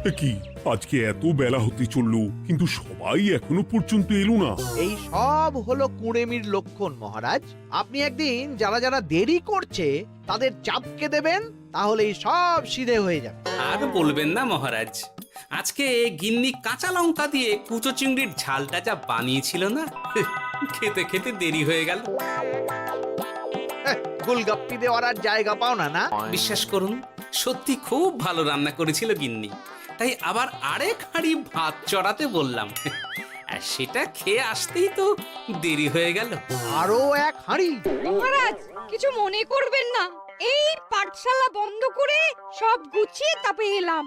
কি আজকে এত বেলা হতে চললো কিন্তু সবাই এখনো পর্যন্ত এলো না। এই সব হলো কুঁড়েমির লক্ষণ মহারাজ। আপনি একদিন যারা যারা দেরি করছে তাদের চাপকে দেবেন, তাহলেই সব সিধে হয়ে যাবে। আর বলবেন না মহারাজ, আজকে গিন্নি কাঁচা লঙ্কা দিয়ে কুচো চিংড়ির ঝালটা যা বানিয়েছিল না, খেতে খেতে দেরি হয়ে গেল। গোলগাপ্পি দেওয়ার আর জায়গা পাও না না? বিশ্বাস করুন, সত্যি খুব ভালো রান্না করেছিল গিন্নি, তাই আবার আরেক হাঁড়ি ভাত চড়াতে বললাম। আর সেটা খেয়ে আসতেই তো দেরি হয়ে গেল। আরো এক হাঁড়ি? মহারাজ কিছু মনে করবেন না, এই পাঠশালা বন্ধ করে সব গুছিয়ে তবে এলাম।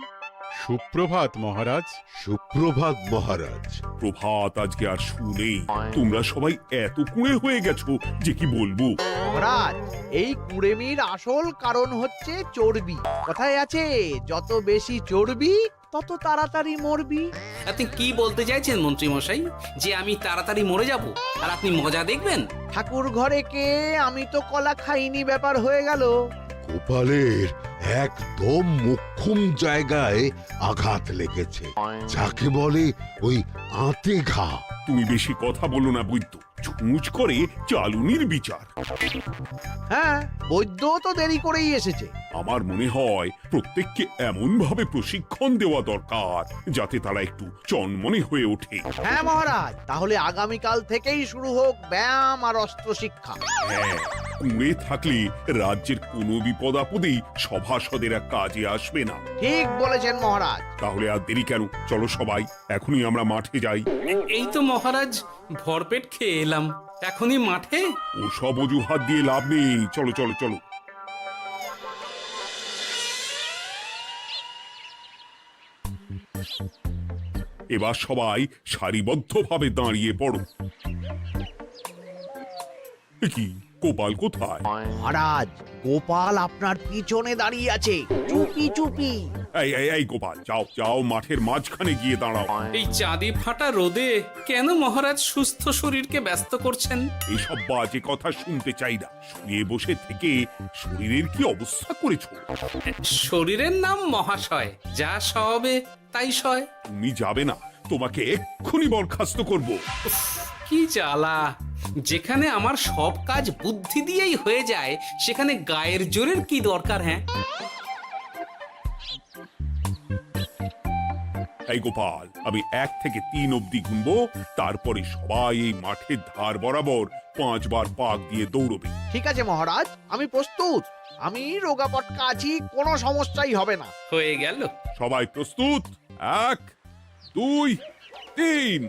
সুপ্রভাত মহারাজ। সুপ্রভাত মহারাজ। প্রভাত আজকে আর শুনেই তোমরা সবাই এত কুঁড়ে হয়ে গেছো যে কি বলবো। মহারাজ, এই কুঁড়েমির আসল কারণ হচ্ছে চর্বি। কথায় আছে, যত বেশি চর্বি তত তাড়াতাড়ি মরবি। আপনি কি বলতে চাইছেন মন্ত্রী মশাই, যে আমি তাড়াতাড়ি মরে যাব আর আপনি মজা দেখবেন? ঠাকুর ঘরে কে, আমি তো কলা খাইনি ব্যাপার হয়ে গেল। গোপালের একদম মোক্ষম জায়গায় আঘাত লেগেছে, যাকে বলে ওই আঁতে ঘা। তুমি বেশি কথা বলো না বৈদ্য, ছুঁচ করে চালুনির বিচার। হ্যাঁ, বৈদ্য তো দেরি করেই এসেছে। আমার মনে হয় প্রত্যেককে এমন ভাবে প্রশিক্ষণ দেওয়া দরকার যাতে তারা একটু চনমনে হয়ে ওঠে। হ্যাঁ মহারাজ, তাহলে আগামীকাল থেকেই শুরু হোক ব্যায়াম আর অস্ত্র শিক্ষা। হ্যাঁ, কুঁড়ে থাকলে রাজ্যের কোনো বিপদ আপদেই সভাসদেরা কাজে আসবে না। ঠিক বলেছেন মহারাজ। তাহলে আর দেরি কেন, চলো সবাই এখনই আমরা মাঠে যাই। এই তো মহারাজ ভরপেট খেয়ে এলাম, এখনই মাঠে? ও সব অজুহাত দিয়ে লাভ নেই, চলো চলো চলো। এবার সবাই সারিবদ্ধভাবে দাঁড়িয়ে পড়ো। এ কি, গোপাল কোথায়? মহারাজ, গোপাল আপনার পিছনে দাঁড়িয়ে আছে, চুপি চুপি। এই এই এই গোপাল, যাও যাও মাঠের মাঝখানে গিয়ে দাঁড়াও। এই চাঁদি ফাটা রোদে কেন মহারাজ সুস্থ শরীরকে ব্যস্ত করছেন? এসব বাজে কথা শুনতে চাই না। শুয়ে বসে থেকে শরীরের কি অবস্থা করেছো? শরীরের নাম মহাশয়, যা সবে তাই সয়। তুমি যাবে না, তোমাকে এক্ষুনি বরখাস্ত করব। কি জ্বালা! যেখানে আমার সব কাজ বুদ্ধি দিয়েই হয়ে যায়, সেখানে গায়ের জোরের কি দরকার? হ্যাঁ, এই গোপাল, আমি 1 থেকে 3 অব্দি গুনবো, তারপরে সবাই এই মাঠের ধার বরাবর 5 বার পাক দিয়ে দৌড়বে। ঠিক আছে মহারাজ, আমি প্রস্তুত। আমি রোগা পটকা আছি, কোনো সমস্যাই হবে না। হয়ে গেল। সবাই প্রস্তুত? 1 2 3।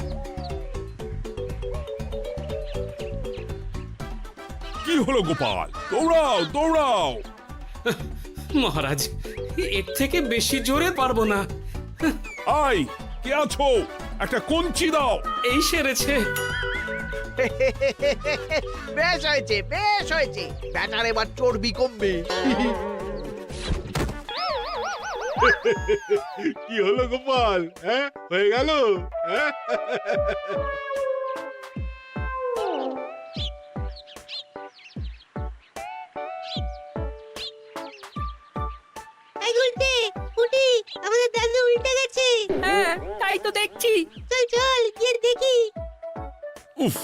কি হলো গোপাল, দৌড়াও দৌড়াও। মহারাজ, এর থেকে বেশি জোরে পারবো না। আই, কে আছো? একটা কঞ্চি দাও। এই সেরেছে। বেশ হয়েছে, বেশ হয়েছে। ব্যাটার এবার চর্বি কমবে। কি হলো গোপাল, হ্যাঁ হয়ে গেল? হ্যাঁ? এই গুলটে, উঠি, আমাদের দাদু উল্টে গেছে। হ্যাঁ, তাই তো দেখছি। চল চল গিয়ে দেখি। উফ,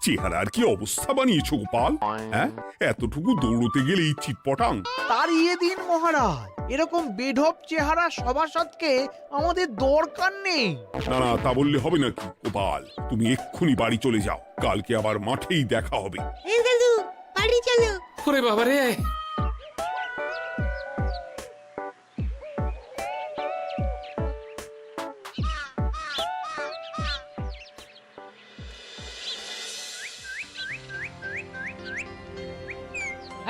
চেহারার কি অবস্থা বানিয়েছো গোপাল, হ্যাঁ? এতটুকু দৌড়তে গেলেই চিটপটাং। তাড়িয়ে দিন মহারাজ, এরকম বেঢপ চেহারা সভাসদকে আমাদের দরকার নেই। না না, তা বললে হবে নাকি গোপাল, তুমি এক্ষুনি বাড়ি চলে যাও, কালকে আবার মাঠেই দেখা হবে। এই দাদু, বাড়ি চলো। ওরে বাবারে!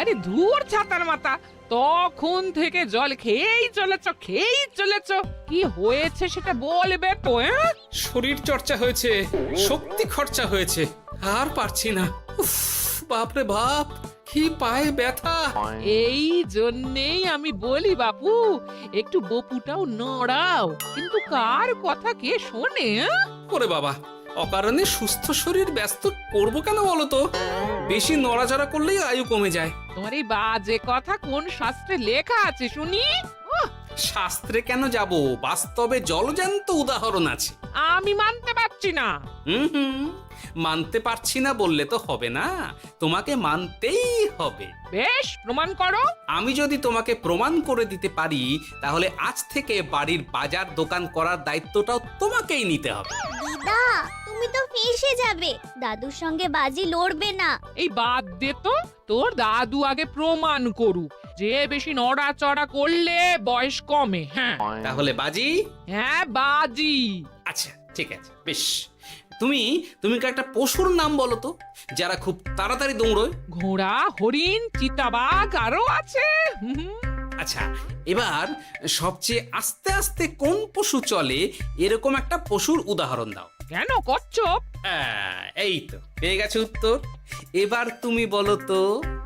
আরে ধুর ছাতার মাথা, তখন থেকে জল খেয়েই চলেছ। কি হয়েছে সেটা বলবে তো? শরীর চর্চা হয়েছে, শক্তি খরচা হয়েছে, আর পারছি না। উফ, বাপরে বাপ, কি পায়ে ব্যথা! এই জন্যেই আমি বলি বাপু, একটু বপুটাও নড়াও, কিন্তু কার কথা কে শোনে? ওরে বাবা, অকারণে সুস্থ শরীর ব্যস্ত করবো কেন বলো তো? বেশি নড়াচড়া করলেই আয়ু কমে যায়। তোমার এই বাজে কথা কোন শাস্ত্রে লেখা আছে শুনি? শাস্ত্রে কেন যাব, বাস্তবে জলজ্যান্ত উদাহরণ আছে। আমি মানতে পারছি না। হুম, মানতে পারছি না বললে তো হবে না, তোমাকে মানতেই হবে। বেশ, প্রমাণ করো। আমি যদি তোমাকে প্রমাণ করে দিতে পারি, তাহলে আজ থেকে বাড়ির বাজার দোকান করার দায়িত্বটাও তোমাকেই নিতে হবে। দিদা, তুমি তো ফেঁসে যাবে, দাদুর সঙ্গে বাজি লড়বে না। এই বাদ দে তো, তোর দাদু আগে প্রমাণ করুক যে বেশি নড়াচড়া করলে বয়স কমে। হ্যাঁ তাহলে বাজি? হ্যাঁ, বাজি। আচ্ছা ঠিক আছে, বেশ। তুমি তুমি একটা পশুর নাম বলো তো, যারা খুব তাড়াতাড়ি দৌড়য়। ঘোড়া, হরিণ, চিতাবাঘ আরো আছে। আচ্ছা, এবার সবচেয়ে আস্তে আস্তে কোন পশু চলে, এরকম একটা পশুর উদাহরণ দাও। কেন, কচ্ছপ? এই তো পেয়ে গেছে উত্তর। এবার তুমি বলো তো,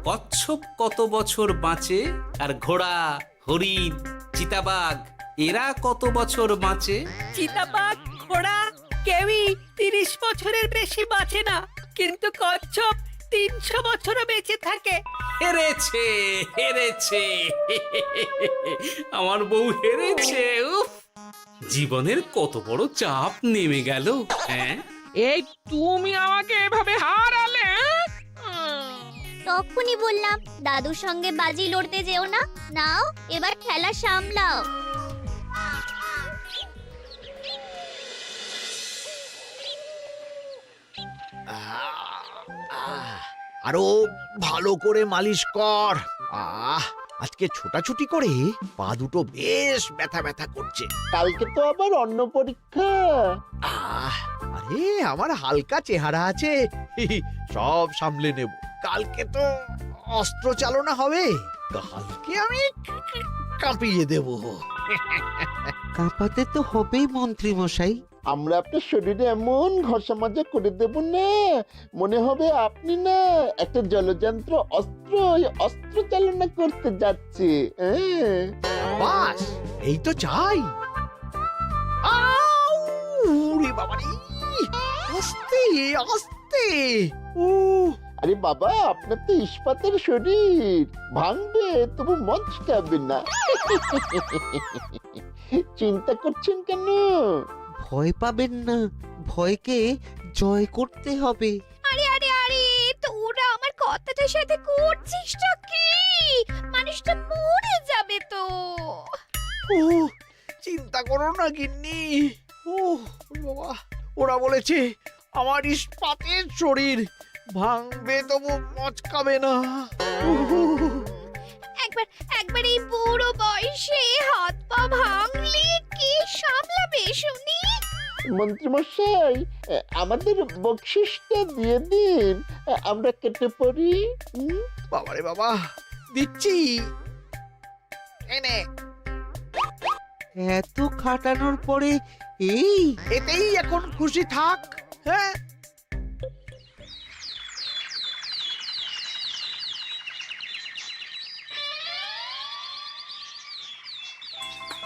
কচ্ছপ কত বছর বাঁচে, আর ঘোড়া, হরিণ, চিতাবাঘ এরা কত বছর বাঁচে? চিতাবাঘ, ঘোড়া কেউই 30 বছরের বেশি বাঁচে না, কিন্তু কচ্ছপ 300 বছরও বেঁচে থাকে। হেরেছে, হেরেছে, আমার বউ হেরেছে। উফ, জীবনের কত বড় চাপ নেমে গেল। হ্যাঁ, এই তুমি আমাকে এভাবে হারালে। তখনই বললাম দাদুর সঙ্গে বাজি লড়তে যেও না। নাও, এবার খেলা সামলাও। আরো ভালো করে মালিশ কর। আজকে ছোটাছুটি করে পা দুটো বেশ ব্যথা ব্যথা করছে। কালকে তো আবার অন্য পরীক্ষা। আরে আমার হালকা চেহারা আছে, সব সামলে নেব। কালকে তো অস্ত্র চালনা হবে, কালকে আমি কাঁপিয়ে দেব। কাঁপাতে তো হবেই মন্ত্রী মশাই। আমরা আপনার শরীরে এমন ঘষা মাজা করে দেব না, মনে হবে আপনি না একটা জলযন্ত্র অস্ত্র, অস্ত্র চালনা করতে যাচ্ছে। বাস, এই তো চাই। ওরে বাবারে, আস্তে আস্তে। আরে বাবা, আপনার তো ইস্পাতের শরীর, ভাঙবে তবু মচকাবে না। চিন্তা করছেন কেন? ভয় পাবেন না, ভয়কে জয় করতে হবে। আরে আরে আরে, তোরা আমার কথাটার সাথে করছিসটা কি? মানুষটা মরে যাবে তো। চিন্তা করো না গিন্নি। বাবা, ওরা বলেছে আমার ইস্পাতের শরীর, ভাঙবে তবু মচকাবে না। একবার এই বুড়ো বয়সে হাত পা ভাঙলে কি সামলাবে শুনি? মন্ত্রী মশাই, আমাদের বকশিসটা দিয়ে দিন, আমরা কেটে পড়ি। বাবারে বাবা, দিচ্ছি। এনে, এত খাটানোর পরে এতেই এখন খুশি থাক। হ্যাঁ,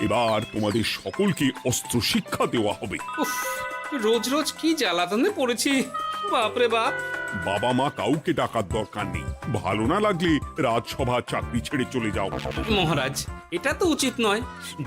এবার তোমাদের সকলকে অস্ত্র শিক্ষা দেওয়া হবে। উফ, রোজ রোজ কি জ্বালাতনে পড়েছি, বাপরে বাপ। বাবা মা কাউকে ডাকার দরকার নেই, ভালো না লাগলে রাজসভা চাকরি ছেড়ে চলে যাও। মহারাজ, এটা তো উচিত নয়।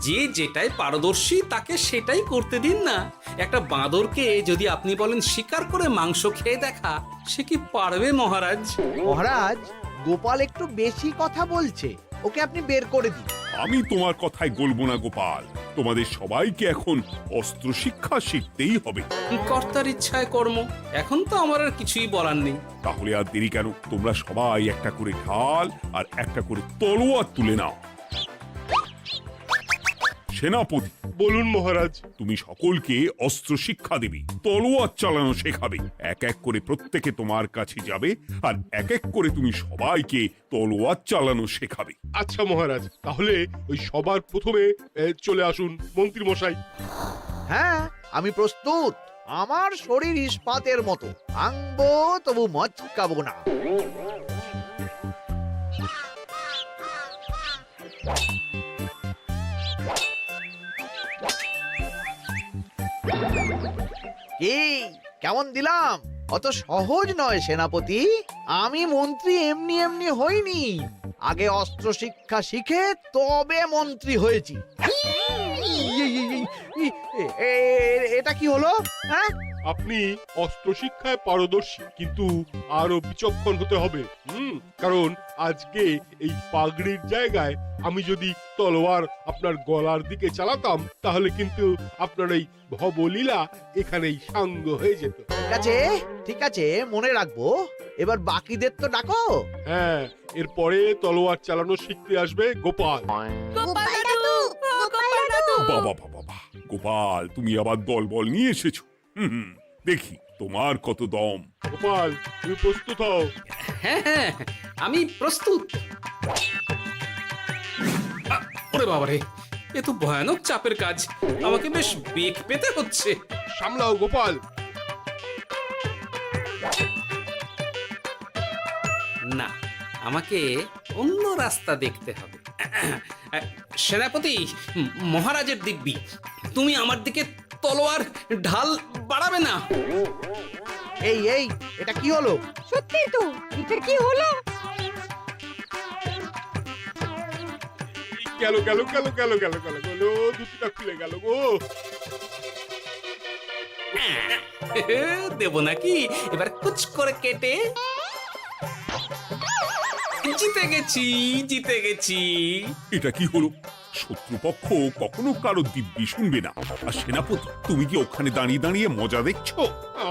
যে যেটাই পারদর্শী তাকে সেটাই করতে দিন না। একটা বাঁদরকে যদি আপনি বলেন শিকার করে মাংস খেয়ে দেখা, সে কি পারবে মহারাজ? মহারাজ, গোপাল একটু বেশি কথা বলছে, ওকে আপনি বের করে দিন। আমি তোমার কথায় গলবো না গোপাল, তোমাদের সবাইকে এখন অস্ত্র শিক্ষা শিখতেই হবে। কর্তার ইচ্ছায় কর্ম, এখন তো আমার আর কিছুই বলার নেই। তাহলে আর দেরি কেন, তোমরা সবাই একটা করে ঢাল আর একটা করে তলোয়ার তুলে নাও। সেনাপতি, বলুন মহারাজ। তুমি সকলকে অস্ত্র শিক্ষা দেবে, তলোয়ার চালানো শেখাবে। এক এক করে প্রত্যেকে তোমার কাছে যাবে আর এক এক করে তুমি সবাইকে তলোয়ার চালানো শেখাবে। আচ্ছা মহারাজ, তাহলে ওই সবার প্রথমে চলে আসুন মন্ত্রী মশাই। হ্যাঁ, আমি প্রস্তুত। আমার শরীর ইস্পাতের মতো, ভাঙবো তবু মচকাবো না। কি, কেমন দিলাম? অত সহজ নয় সেনাপতি, আমি মন্ত্রী এমনি এমনি হইনি। আগে অস্ত্র শিক্ষা শিখে তবে মন্ত্রী হয়েছি। এটা কি হলো? হ্যাঁ, আপনি অস্ত্র শিক্ষায় পারদর্শী, কিন্তু আরো বিচক্ষণ হতে হবে। কারণ আজকে এই পাগড়ির জায়গায় আমি যদি তলোয়ার আপনার গলার দিকে চালাতাম, তাহলে কিন্তু আপনার এই ভবলীলা এখানেই সাঙ্গ হয়ে যেত। ঠিক আছে, ঠিক আছে, মনে রাখবো। এবার বাকিদের তো ডাকো। হ্যাঁ, এরপরে তলোয়ার চালানো শিখতে আসবে গোপাল। গোপাল দাদু, গোপাল দাদু। বাবা বাবা বাবা, গোপাল তুমি আবার দল বল নিয়ে এসেছো। দেখি তোমার কত দম। গোপাল, তুমি প্রস্তুত হও। হ্যাঁ হ্যাঁ, আমি প্রস্তুত। ওরে বাবারে, এ তো ভয়ানক চাপের কাজ, আমাকে বেশ বেগ পেতে হচ্ছে। সামলাও গোপাল। না, আমাকে অন্য রাস্তা দেখতে হবে। সেনাপতি, মহারাজের দিব্যি, তুমি আমার দিকে তলোয়ার ঢাল বাড়াবে না। এই এই, এটা কি হলো? সত্যি তো, এটা কি হলো? গেল গেল গেল গেল গেল গেল গেল, দুটিটা খুলে গেল গো। দেব নাকি এবার কুচ করে কেটে? জিতে গেছি, জিতে গেছি। এটা কি হলো? শত্রুপক্ষ কখনো কারো দিব্যি শুনবে না। আর সেনাপতি, তুমি কি ওখানে দাঁড়িয়ে দাঁড়িয়ে মজা দেখছো?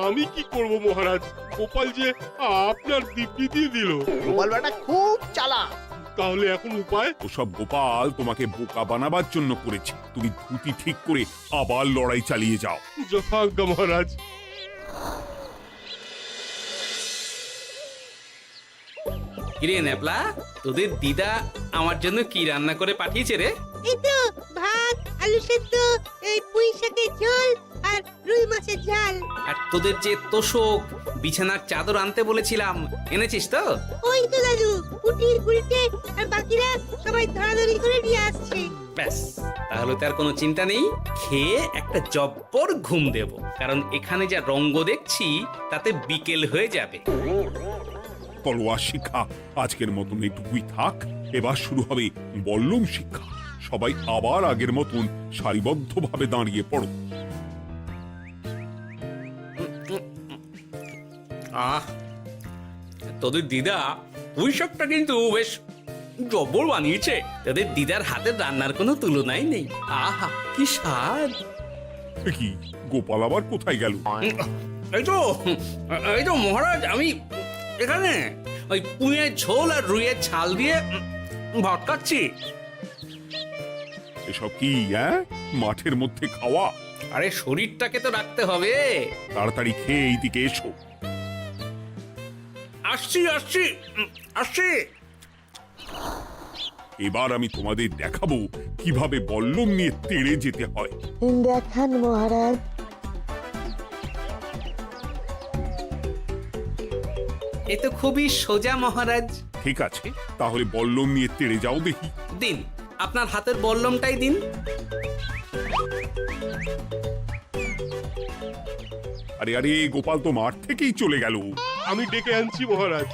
আমি কি করব মহারাজ, গোপাল যে আপনার দিব্যি দিয়ে দিল। গোপাল বেটা খুব চালাক। তাহলে এখন উপায়? ওসব গোপাল তোমাকে বোকা বানাবার জন্য করেছে। তুমি ধুতি ঠিক করে আবার লড়াই চালিয়ে যাও। যথাজ্ঞা মহারাজ। কিরে ন্যাপলা, তোদের দিদা আমার জন্য কি রান্না করে পাঠিয়েছে রে? এই তো ভাত, আলু সেদ্ধ, এই পুঁই শাকের ঝোল আর রুই মাছের ঝাল। আর তোদের যে তোষক, বিছানার চাদর আনতে বলেছিলাম, এনেছিস তো? ওই তো দাদু, পুটির গুলটে আর বাকিরা সবাই ধরাধরি করে নিয়ে আসছে। ব্যাস, তাহলে তার কোনো চিন্তা নেই। খেয়ে একটা জব্বর ঘুম দেব, কারণ এখানে যা রঙ্গ দেখছি তাতে বিকেল হয়ে যাবে। তলোয়ার শিক্ষা আজকের মতন এটুকুই থাক। এবার শুরু হবে বল্লম শিক্ষা। সবাই আবার আগের মতন সারিবদ্ধভাবে দাঁড়িয়ে পড়ো। আহ, তোদের দিদা ওই সবটা কিন্তু বেশ জব্বর বানিয়েছে। তোদের দিদার হাতের রান্নার কোনো তুলনাই নেই। আহা, কি স্বাদ! এ কি, গোপাল আবার কোথায় গেল? এই তো মহারাজ, আমি এখানে ওই পুঁয়ের ঝোল আর রুইয়ের ছাল দিয়ে ভাত খাচ্ছি। এসব কি মাঠের মধ্যে খাওয়া? আরে শরীরটাকে তো রাখতে হবে। তাড়াতাড়ি খেয়ে এইদিকে এসো। আসছি আসছি আসছি। এবার আমি তোমাদের দেখাবো কিভাবে বল্লম নিয়ে তেড়ে যেতে হয়। দেখান মহারাজ। এ তো খুবই সোজা মহারাজ। ঠিক আছে, তাহলে বল্লম নিয়ে তেড়ে যাও দেখি। দিন, আপনার হাতের বল্লমটাই দিন। আরে আরে, গোপাল তো মাঠ থেকেই চলে গেল। আমি ডেকে আনছি মহারাজ।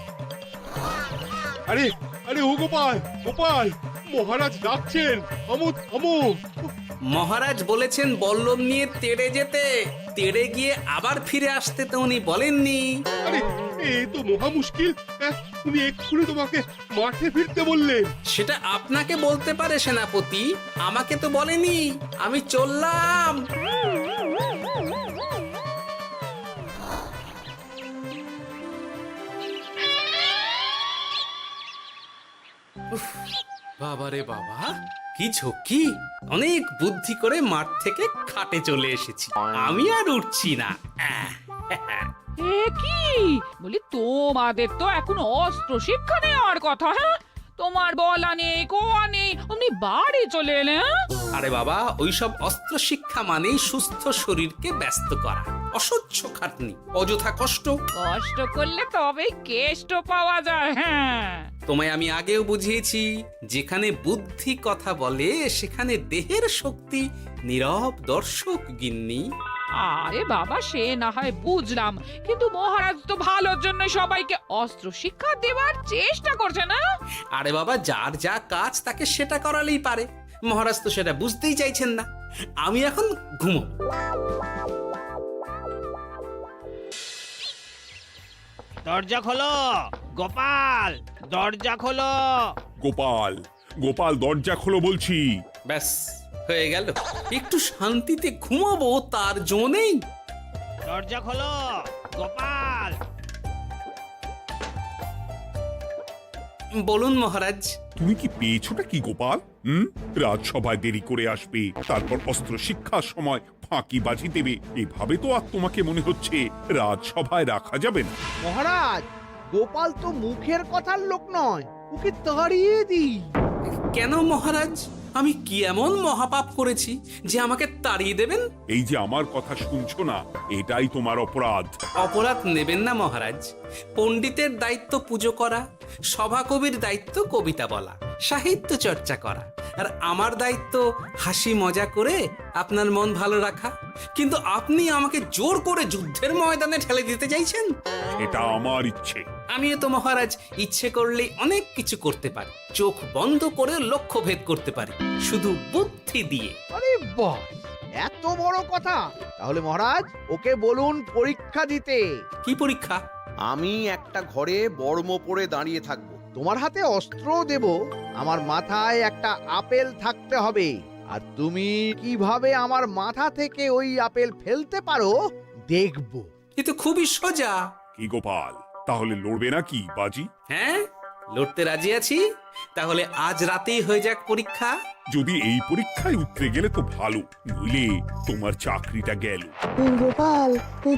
আরে আরে, ও গোপাল, গোপাল, মহারাজ ডাকছেন, থামো থামো। মহারাজ বলেছেন বল্লম নিয়ে তেড়ে যেতে, তেড়ে গিয়ে আবার ফিরে আসতে তো উনি বলেননি। আরে, এ তো মহা মুশকিল। উনি এক্ষুনি তোমাকে মাঠে ফিরতে বললেন। সেটা আপনাকে বলতে পারে সেনাপতি, আমাকে তো বলেনি। আমি চললাম। বাবারে বাবা, কি ঝক্কি! অনেক বুদ্ধি করে মাঠ থেকে খাটে চলে এসেছি। আমি আর উঠছি না। এ কি বলি, তোমাদের তো এখন অস্ত্র শিক্ষা নেওয়ার কথা। হ্যাঁ, তোমার বলা নেই, কোয়া নেই, অমনি বাড়ি চলে এলে। আরে বাবা, ওইসব অস্ত্র শিক্ষা মানেই সুস্থ শরীরকে ব্যস্ত করা, অসহ্য খাটনি, অযথা কষ্ট। কষ্ট করলে তবেই কেষ্ট পাওয়া যায়। হ্যাঁ, তোমায় আমি আগেও বুঝিয়েছি, যেখানে বুদ্ধি কথা বলে সেখানে দেহের শক্তি নীরব দর্শক গিন্নি। আরে বাবা, সে না হয় বুঝলাম, কিন্তু মহারাজ তো ভালোর জন্য সবাইকে অস্ত্র শিক্ষা দেওয়ার চেষ্টা করছে না? আরে বাবা, যার যা কাজ তাকে সেটা করালেই পারে। মহারাজ তো সেটা বুঝতেই চাইছেন না। আমি এখন ঘুমো। দরজা খোলো গোপাল, দরজা খোলো। গোপাল, গোপাল দরজা খোলো বলছি। ব্যাস হয়ে গেল। একটু শান্তিতে ঘুমাবো তার জো নেই। দরজা খোলো গোপাল। বলুন মহারাজ। তুমি কি পেয়েছোটা কি গোপাল? রাজসভায় দেরি করে আসবে, তারপর অস্ত্র শিক্ষার সময় ফাঁকিবাজি দেবে, এভাবে তো আর তোমাকে মনে হচ্ছে রাজসভায় রাখা যাবে না। মহারাজ, গোপাল তো মুখের কথার লোক নয়, ওকে তাড়িয়ে দিই। কেন মহারাজ? আমি কি এমন মহাপাপ করেছি যে আমাকে তাড়িয়ে দেবেন? এই যে আমার কথা শুনছো না, এটাই তোমার অপরাধ। অপরাধ নেবেন না মহারাজ। পণ্ডিতের দায়িত্ব পুজো করা, সভাকবির দায়িত্ব কবিতা বলা, সাহিত্য চর্চা করা, আর আমার দায়িত্ব হাসি মজা করে আপনার মন ভালো রাখা। কিন্তু আপনি আমাকে জোর করে যুদ্ধের ময়দানে ঠেলে দিতে চাইছেন। এটা আমার ইচ্ছে। আমিও তো মহারাজ ইচ্ছে করলেই অনেক কিছু করতে পারি। চোখ বন্ধ করে লক্ষ্য ভেদ করতে পারি, শুধু বুদ্ধি দিয়ে। আরে বাহ, এত বড় কথা! তাহলে মহারাজ, ওকে বলুন পরীক্ষা দিতে। কি পরীক্ষা? আমি একটা ঘরে বর্ম পরে দাঁড়িয়ে থাকবো। তোমার হাতে অস্ত্র দেব, আমার মাথায় একটা আপেল থাকতে হবে, আর তুমি কিভাবে আমার মাথা থেকে ওই আপেল ফেলতে পারো দেখব। এ তো খুবই সোজা। কি গোপাল, তাহলে লড়বে নাকি বাজি? হ্যাঁ, লড়তে রাজি আছি। তাহলে আজ রাতেই হয়ে যাক পরীক্ষা। যদি এই পরীক্ষায় উতরে গেলে তো ভালো, নইলে তোমার চাকরিটা গেল। গোপাল,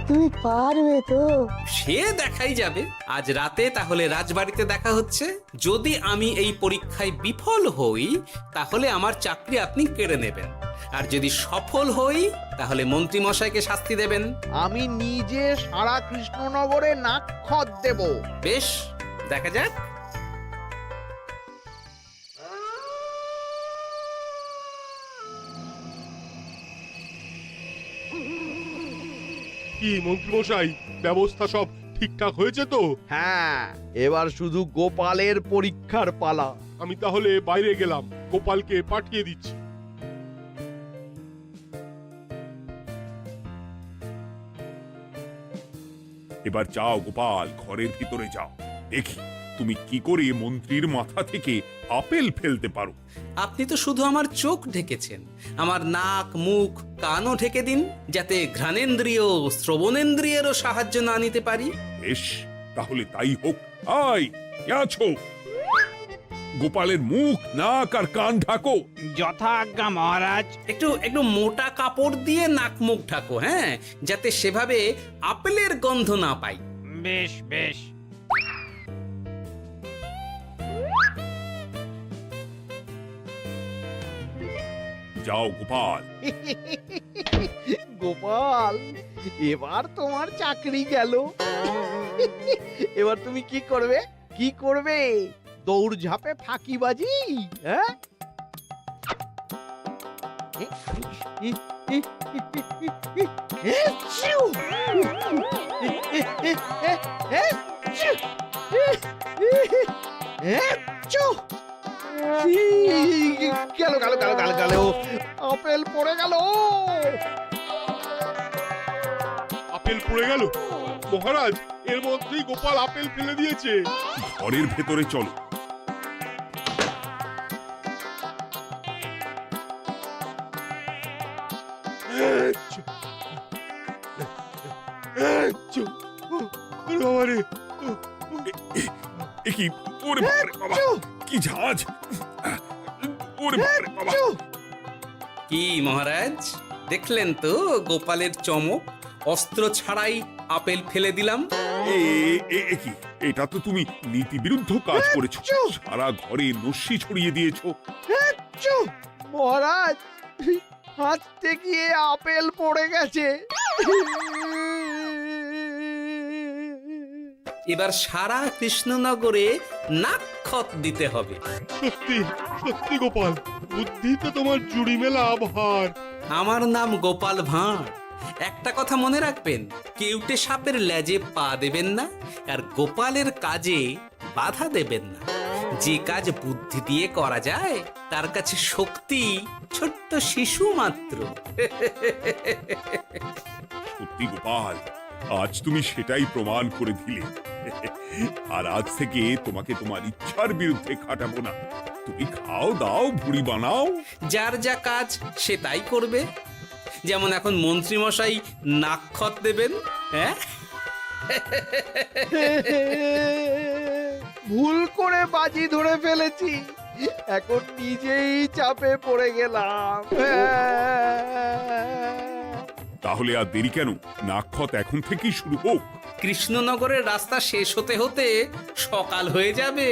তুমি পারবে তো? সে দেখাই যাবে। আজ রাতে তাহলে রাজবাড়িতে দেখা হচ্ছে। যদি আমি এই পরীক্ষায় বিফল হই, তাহলে আমার চাকরি আপনি কেড়ে নেবেন, আর যদি সফল হই তাহলে মন্ত্রী মশাইকে শাস্তি দেবেন। আমি নিজে সারা কৃষ্ণনগরে নাক্ষত দেব। বেশ, দেখা যাক। কি মন্ত্রীমশাই, ব্যবস্থা সব ঠিকঠাক হয়েছে তো? হ্যাঁ, এবার শুধু গোপালের পরীক্ষার পালা। আমি তাহলে বাইরে গেলাম, গোপালকে পাঠিয়ে দিচ্ছি। এবার যাও গোপাল, ঘরের ভিতরে যাও, দেখি তুমি কি করে মন্ত্রীর মাথা থেকে আপেল ফেলতে পারো। আপনি তো শুধু আমার চোখ ঢেকেছেন, আমার নাক, মুখ, কানও ঢেকে দিন, যাতে ঘ্রাণেন্দ্রিয়, শ্রবণেন্দ্রিয়েরও সাহায্য না নিতে পারি। বেশ, তাহলে তাই হোক। আয়, কে আছো? গোপালের মুখ, নাক আর কান ঢাকো। যথা আজ্ঞা মহারাজ। একটু একটু মোটা কাপড় দিয়ে নাক মুখ ঢাকো, হ্যাঁ, যাতে সেভাবে আপেলের গন্ধ না পাই। বেশ বেশ। যাও গোপাল। গোপাল, এবার তোমার চাকরি গেল। এবার তুমি কি করবে? কি করবে? দৌড় ঝাঁপে ফাঁকিবাজি? হ্যাঁ? গেল গেল গেল গেল গেল, আপেল পড়ে গেল। আপেল পড়ে গেল? মহারাজ, এর মধ্যেই গোপাল আপেল ফেলে দিয়েছে। ঘরের ভেতরে চলো। কি ওরে বাবারে বাবা, কি ঝাঁজ! ওরে বাবারে বাবা! কি মহারাজ, দেখলেন তো গোপালের চমক? অস্ত্র ছাড়াই আপেল ফেলে দিলাম। কি, এটা তো তুমি নীতি বিরুদ্ধ কাজ করেছো। সারা ঘরে নস্যি ছড়িয়ে দিয়েছো। মহারাজ, হাতে গিয়ে আপেল পড়ে গেছে। এবার সারা কৃষ্ণনগরে নাক্ষত দিতে হবে। সত্যি সত্যি গোপাল, বুদ্ধিতে তোমার জুড়ি মেলা ভার। আমার নাম গোপাল ভাঁড়, একটা কথা মনে রাখবেন, কেউটে সাপের লেজে পা দেবেন না, আর গোপালের কাজে বাধা দেবেন না। যে কাজ বুদ্ধি দিয়ে করা যায় তার কাছে শক্তি ছোট্ট শিশু মাত্র। সত্যি গোপাল, আজ তুমি সেটাই প্রমাণ করে দিলে। আর আজ থেকে তোমাকে তোমার ইচ্ছার বিরুদ্ধে খাটাবো না। তুমি খাও দাও, ভুড়ি বানাও। যার যা কাজ সে তাই করবে। যেমন এখন মন্ত্রী মশাই নাক্ষত দেবেন, হ্যাঁ? ভুল করে বাজি ধরে ফেলেছি, এখন নিজেই চাপে পড়ে গেলাম। তাহলে আর দেরি কেন? নাক্ষত এখন থেকেই শুরু হোক। কৃষ্ণনগরের রাস্তা শেষ হতে হতে সকাল হয়ে যাবে।